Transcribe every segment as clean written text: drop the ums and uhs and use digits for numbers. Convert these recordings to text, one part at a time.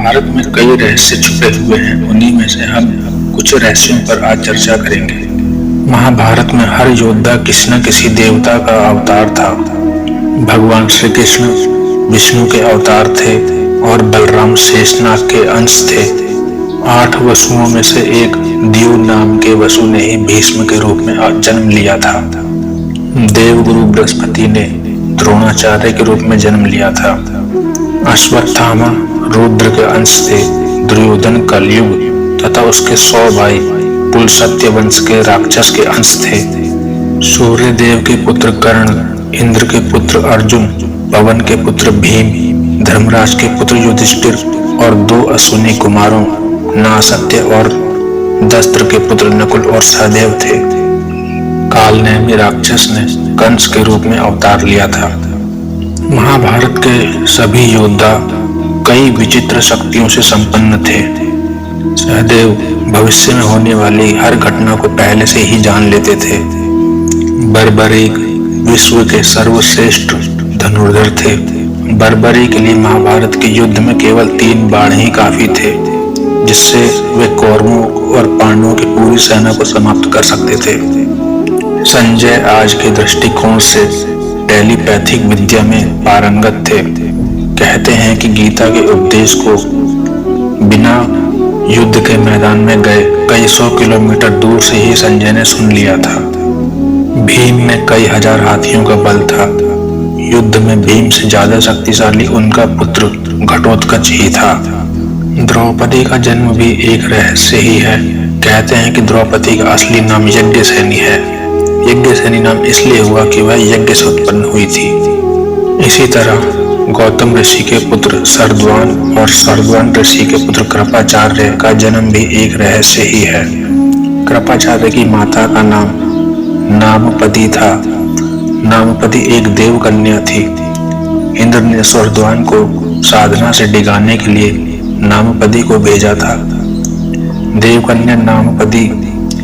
महाभारत में कई रहस्य छुपे हुए हैं। उन्हीं में से हम कुछ रहस्यों पर आज चर्चा करेंगे। महाभारत में हर योद्धा किसी न किसी देवता का अवतार था। भगवान श्री कृष्ण विष्णु के अवतार थे और बलराम शेषनाग के अंश थे। 8 वसुओं में से एक द्यू नाम के वसु ने ही भीष्म के रूप में जन्म लिया था। देवगुरु बृहस्पति ने द्रोणाचार्य के रूप में जन्म लिया था। अश्वत्थामा रुद्र के अंश थे। दुर्योधन कलयुग तथा उसके 100 भाई कुल सत्य वंश के राक्षस के अंश थे। सूर्य देव के पुत्र कर्ण, इंद्र के पुत्र अर्जुन, पवन के पुत्र भीम, धर्मराज के पुत्र युधिष्ठिर और 2 अश्विनी कुमारों नासत्य और दस्त्र के पुत्र नकुल और सहदेव थे। कालनेमी राक्षस ने कंस के रूप में अवतार लिया था। महाभारत के सभी योद्धा कई विचित्र शक्तियों से संपन्न थे। सहदेव भविष्य में होने वाली हर घटना को पहले से ही जान लेते थे। बर्बरीक विश्व के सर्वश्रेष्ठ धनुर्धर थे। बर्बरी के लिए महाभारत के युद्ध में केवल 3 बाण ही काफी थे, जिससे वे कौरवों और पांडवों की पूरी सेना को समाप्त कर सकते थे। संजय आज के दृष्टिकोण से टेलीपैथिक विद्या में पारंगत थे। कहते हैं कि गीता के उपदेश को बिना युद्ध के मैदान में गए कई 100 किलोमीटर दूर से ही संजय ने सुन लिया था। भीम में कई हजार हाथियों का बल था। युद्ध में भीम से ज्यादा शक्तिशाली उनका पुत्र घटोत्कच ही था। द्रौपदी का जन्म भी एक रहस्य ही है। कहते हैं कि द्रौपदी का असली नाम यज्ञसेनी है। यज्ञसेनी नाम इसलिए हुआ कि वह यज्ञ से उत्पन्न हुई थी। इसी तरह गौतम ऋषि के पुत्र सरद्वान और सरद्वान ऋषि के पुत्र कृपाचार्य का जन्म भी एक रहस्य ही है। कृपाचार्य की माता का नाम नामपदी था। नामपदी एक देव कन्या थी। इंद्र ने सरद्वान को साधना से डिगाने के लिए नामपदी को भेजा था। देवकन्या नामपदी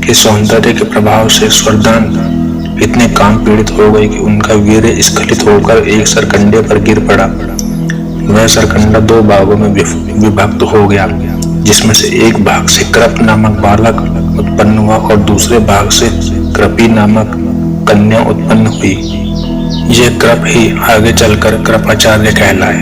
के सौंदर्य के प्रभाव से सरद्वान इतने काम पीड़ित हो गए कि उनका वीर्य स्खलित होकर एक सरकंडे पर गिर पड़ा। वह सरकंडा 2 भागों में विभक्त हो गया, जिसमें से एक भाग से कृप नामक बालक उत्पन्न हुआ और दूसरे भाग से कृपी नामक कन्या उत्पन्न हुई। यह कृप ही आगे चलकर कृपाचार्य कहलाए।